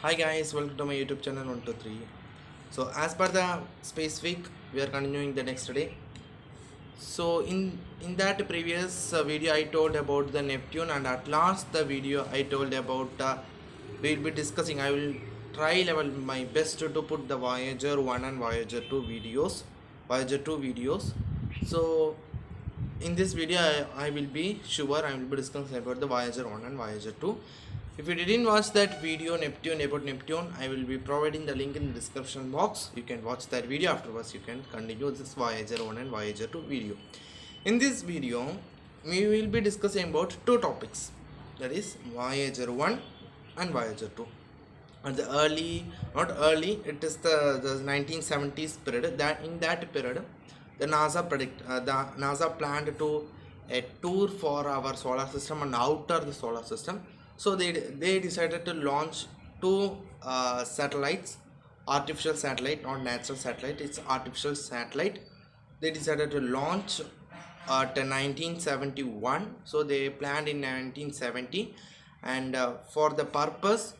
Hi guys, welcome to my YouTube channel 123. So as per the space week, we are continuing the next day. So in that previous video, I told about the Neptune, and at last the video I told about we'll be discussing. I will try level my best to put the Voyager 1 and Voyager 2 videos, Voyager 2 videos. So in this video I will be sure I will be discussing about the Voyager 1 and Voyager 2. If you didn't watch that video Neptune about Neptune, I will be providing the link in the description box. You can watch that video. Afterwards you can continue this Voyager 1 and Voyager 2 video. In this video we will be discussing about two topics, that is Voyager 1 and Voyager 2. And the early, not early, it is the 1970s period. That in that period the NASA planned to a tour for our solar system and outer the solar system. So they decided to launch two satellites, artificial satellite, not natural satellite, it's artificial satellite. They decided to launch at 1971. So they planned in 1970, and for the purpose,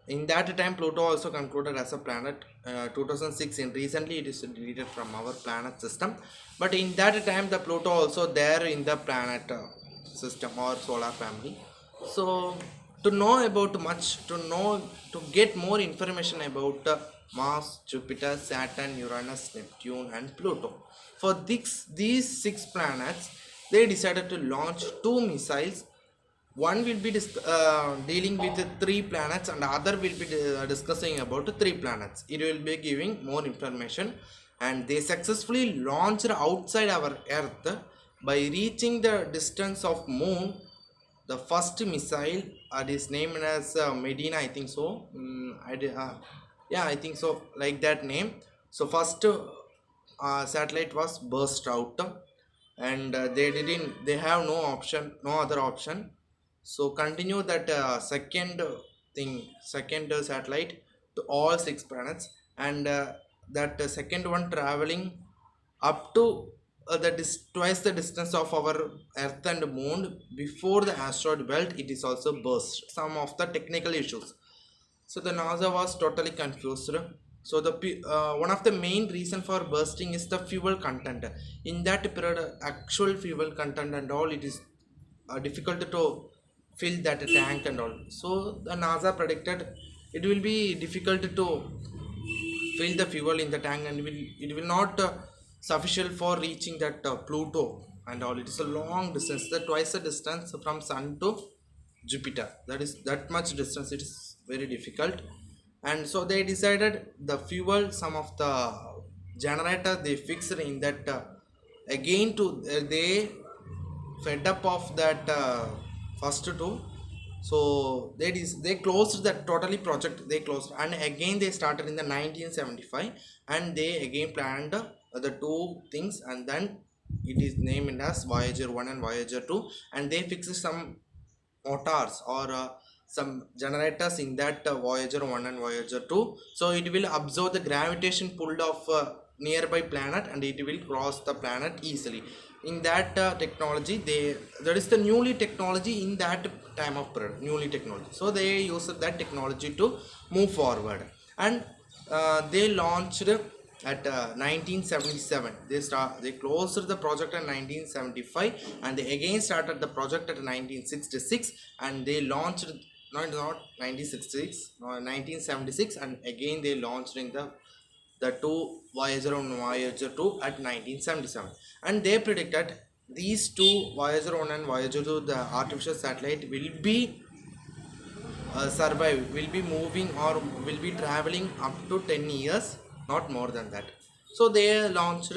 in that time Pluto also concluded as a planet 2006. In recently it is deleted from our planet system, but in that time the Pluto also there in the planet system or solar family. So to know about much, to get more information about Mars, Jupiter, Saturn, Uranus, Neptune and Pluto, for these six planets they decided to launch two missiles. One will be dealing with three planets, and other will be discussing about three planets. It will be giving more information, and they successfully launched outside our earth by reaching the distance of moon. The first missile is named as Medina, I think so. Yeah, I think so, like that name. So first satellite was burst out, and they have no other option. So continue that second satellite to all six planets, and that second one traveling up to twice the distance of our earth and moon before the asteroid belt. It is also burst, some of the technical issues. So the NASA was totally confused. So one of the main reason for bursting is the fuel content. In that period, actual fuel content and all, it is difficult to fill that tank and all. So the NASA predicted it will be difficult to fill the fuel in the tank, and it will not sufficient for reaching that Pluto and all. It is a long distance, the twice the distance from Sun to Jupiter. That is that much distance. It is very difficult, and so they decided the fuel, some of the generator they fixed in that again to they fed up of that first two. So they closed that totally project. They closed, and again they started in the 1975, and they again planned the two things, and then it is named as Voyager 1 and Voyager 2, and they fixed some motors or some generators in that Voyager 1 and Voyager 2. So it will absorb the gravitation pull of nearby planet, and it will cross the planet easily. In that technology, there is the newly technology in that time of period, newly technology. So they used that technology to move forward, and they launched at 1977. They closed the project in 1975, and they again started the project at 1966, and they launched, not 1966, no, 1976, and again they launched in the two Voyager and Voyager 2 at 1977. And they predicted these two Voyager 1 and Voyager 2, the artificial satellite, will be survive, will be moving or will be traveling up to 10 years, not more than that. So they launched,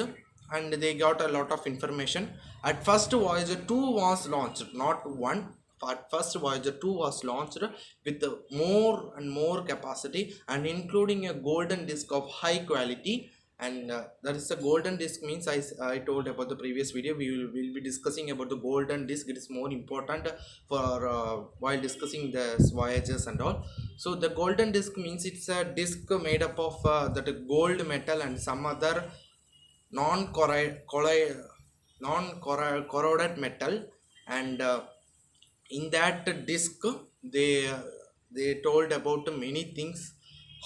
and they got a lot of information. At first Voyager 2 was launched, not one. At first Voyager 2 was launched with more and more capacity, and including a golden disk of high quality. And that is the golden disk means, I told about the previous video, will be discussing about the golden disk. It is more important for while discussing the Voyagers and all. So the golden disk means it's a disk made up of that gold metal and some other non corroded metal. And in that disk they they told about many things,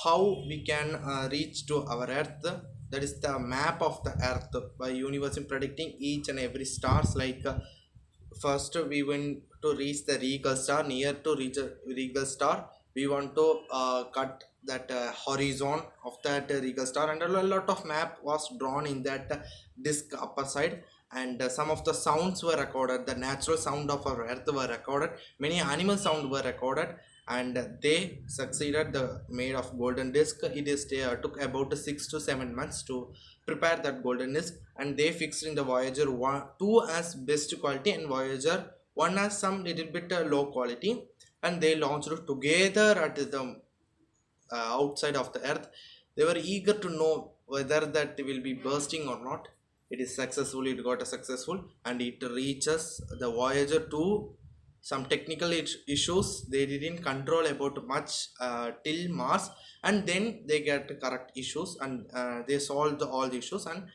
how we can reach to our earth. That is the map of the earth by universe in predicting each and every stars, like first we want to reach the regal star. Near to reach a regal star, we want to cut that horizon of that regal star, and a lot of map was drawn in that disk upper side. And some of the sounds were recorded, the natural sound of our earth were recorded, many animal sound were recorded. And they succeeded the made of golden disc. It is took about 6 to 7 months to prepare that golden disc, and they fixed in the Voyager 1 2 as best quality and Voyager 1 as some little bit low quality. And they launched it together at the outside of the earth. They were eager to know whether that will be bursting or not. It is successful, it got a successful, and it reaches the Voyager 2. Some technical issues they didn't control about much till Mars, and then they get correct issues, and they solved all the issues, and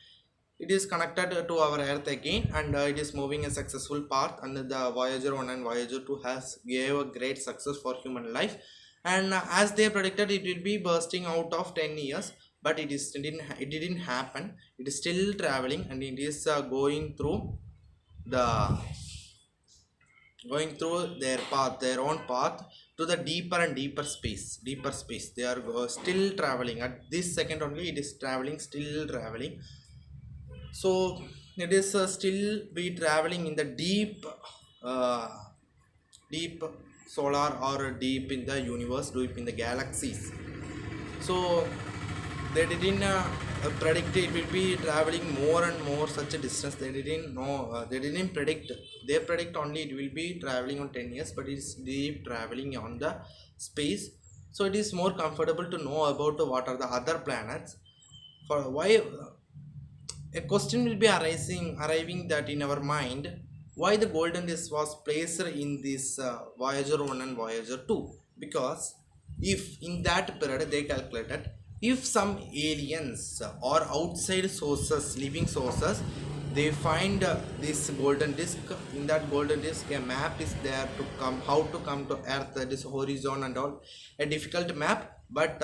it is connected to our earth again, and it is moving a successful path. And the Voyager 1 and Voyager 2 has gave a great success for human life. And as they predicted, it will be bursting out of 10 years, but it didn't happen. It is still traveling, and it is the going through their path, their own path, to the deeper space. They are still traveling at this second only. It is traveling, still traveling. So it is still be traveling in the uh, deep solar, or deep in the universe, deep in the galaxies. So they didn't predict it will be traveling more and more such a distance. They didn't know, they didn't predict. They predict only it will be traveling on 10 years, but it's deep traveling on the space. So it is more comfortable to know about what are the other planets. For why a question will be arriving that in our mind, why the golden disc was placed in this Voyager 1 and Voyager 2. Because if in that period they calculated, if some aliens or outside sources, living sources, they find this golden disc, in that golden disc a map is there to come, how to come to earth, this horizon and all, a difficult map. But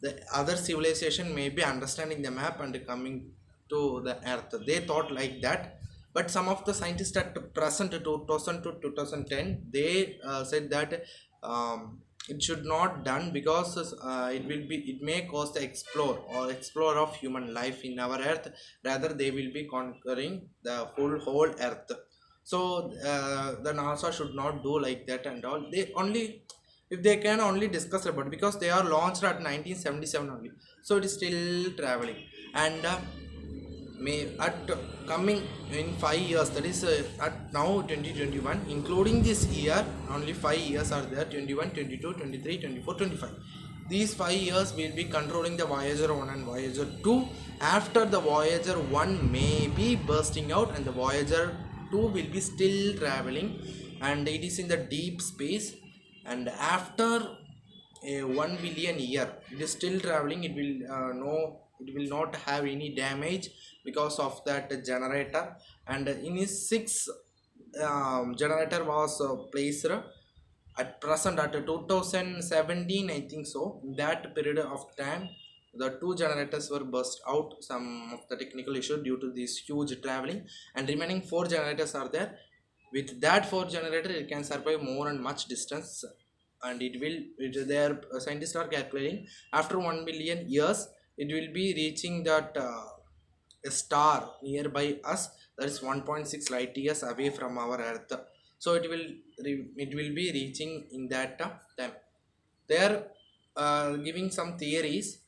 the other civilization may be understanding the map and coming to the earth, they thought like that. But some of the scientists at present 2000 to 2010, they said that it should not done, because it may cause the explore of human life in our earth. Rather they will be conquering the whole earth. So the NASA should not do like that and all. They only, if they can only discuss about it, because they are launched at 1977 only, so it is still traveling. And may at coming in 5 years, that is at now 2021, including this year, only 5 years are there, 21, 22, 23, 24, 25. These 5 years will be controlling the Voyager 1 and Voyager 2. After the Voyager 1 may be bursting out, and the Voyager 2 will be still traveling, and it is in the deep space. And after a 1 billion year, it is still traveling. It will it will not have any damage because of that generator. And in his 6 generator was placed at present at 2017, I think so. In that period of time, the 2 generators were burst out, some of the technical issue due to this huge traveling, and remaining 4 generators are there. With that 4 generator, it can survive more and much distance, and their scientists are calculating after 1 billion years it will be reaching that a star nearby us, that is 1.6 light years away from our earth. So it will be reaching in that time. They are giving some theories.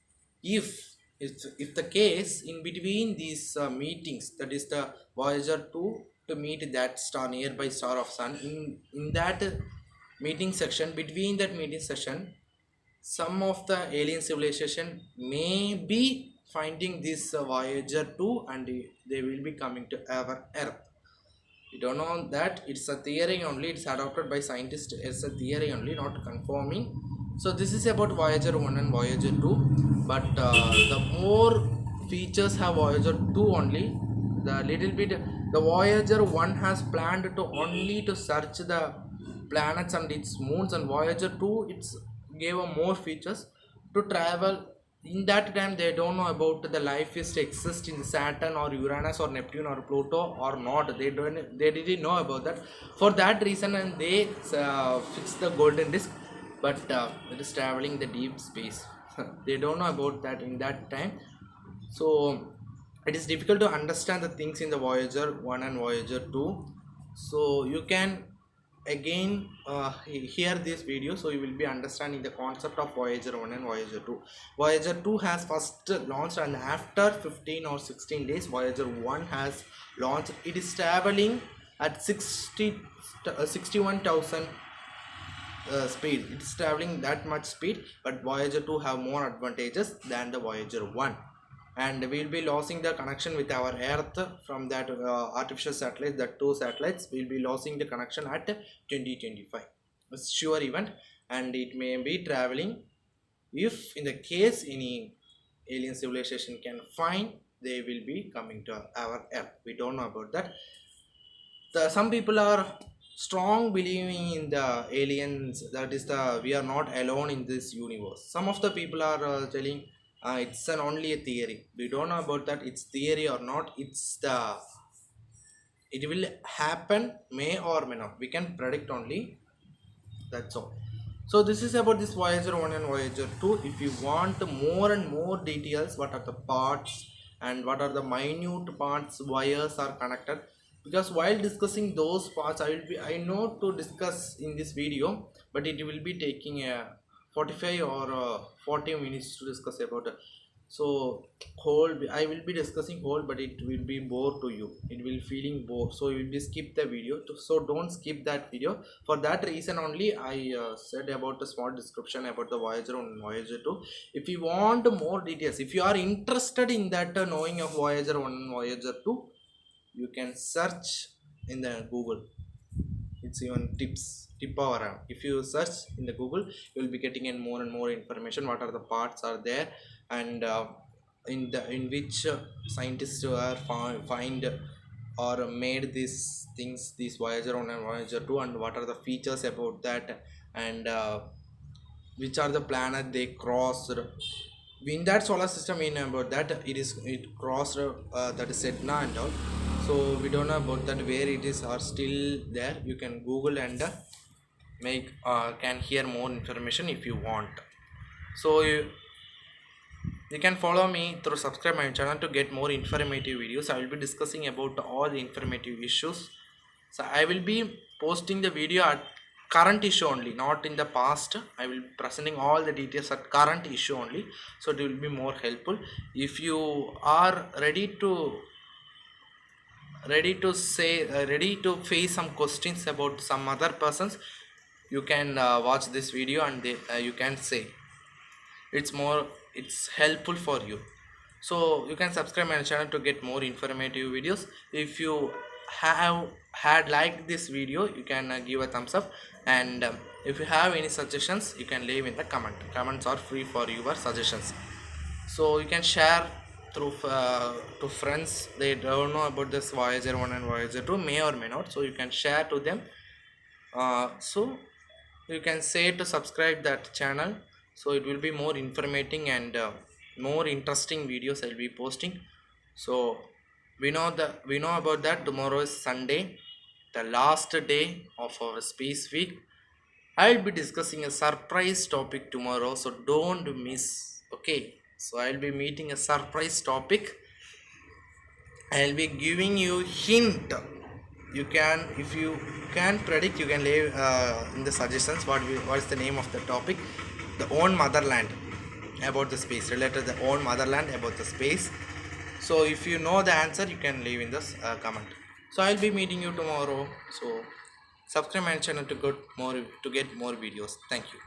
If the case in between these meetings, that is the Voyager 2 to meet that star, nearby star of sun, in that meeting section, between that meeting session, some of the alien civilization may be finding this Voyager 2, and they will be coming to our earth. We don't know that, it's a theory only, it's adopted by scientists as a theory only, not confirming. So this is about Voyager 1 and Voyager 2. But the more features have Voyager 2 only. The little bit, the Voyager 1 has planned to only to search the planets and its moons, and Voyager 2, it's gave a more features to travel. In that time they don't know about the life is to exist in Saturn or Uranus or Neptune or Pluto or not. They didn't know about that. For that reason, and they fixed the golden disk, but it is traveling the deep space. They don't know about that in that time. So it is difficult to understand the things in the Voyager 1 and Voyager 2. So you can again hear this video, so you will be understanding the concept of Voyager 1 and Voyager 2. Voyager 2 has first launched, and after 15 or 16 days Voyager 1 has launched. It is traveling at 61,000 speed. It is traveling that much speed, but Voyager 2 have more advantages than the Voyager 1. And we will be losing the connection with our Earth from that artificial satellite. That 2 satellites will be losing the connection at 2025. It's sure event, and it may be traveling. If in the case any alien civilization can find, they will be coming to our Earth. We don't know about that. Some people are strong believing in the aliens, that is we are not alone in this universe. Some of the people are telling it's only a theory. We don't know about that it's theory or not. It will happen, may or may not. We can predict only, that's all. So this is about this Voyager 1 and Voyager 2. If you want more and more details, what are the parts and what are the minute parts, wires are connected, because while discussing those parts I know to discuss in this video, but it will be taking a 45 or 40 minutes to discuss about it. So I will be discussing whole, but it will be bore to you. It will feeling bore, so you will be skip the video. So don't skip that video. For that reason only I said about a small description about the Voyager and Voyager 2. If you want more details, if you are interested in that knowing of Voyager 1 and Voyager 2, you can search in the Google. It's even tip around. If you search in the Google, you will be getting in more and more information. What are the parts are there, and in which scientists are find or made these things, these Voyager 1 and Voyager 2, and what are the features about that, and which are the planet they crossed in that solar system. In about that it crossed that is Etna and all. So we don't know about that where it is or still there. You can Google and can hear more information if you want. So you can follow me through subscribe my channel to get more informative videos. I will be discussing about all the informative issues. So I will be posting the video at current issue only, not in the past. I will be presenting all the details at current issue only, so it will be more helpful. If you are ready to face some questions about some other persons, you can watch this video, and you can say it's helpful for you. So you can subscribe my channel to get more informative videos. If you had liked this video, you can give a thumbs up, and if you have any suggestions, you can leave in the comments are free for your suggestions. So you can share through to friends. They don't know about this Voyager 1 and Voyager 2, may or may not, so you can share to them. So you can say to subscribe that channel, so it will be more informating and more interesting videos I'll be posting. So we know about that. Tomorrow is Sunday, the last day of our space week. I'll be discussing a surprise topic tomorrow, so don't miss. Okay, so I'll be meeting a surprise topic. I'll be giving you hint. You can, if you can predict, you can leave in the suggestions what is the name of the topic. The own motherland, about the space, related to the own motherland about the space. So if you know the answer, you can leave in this comment. So I'll be meeting you tomorrow. So subscribe my channel to get more videos. Thank you.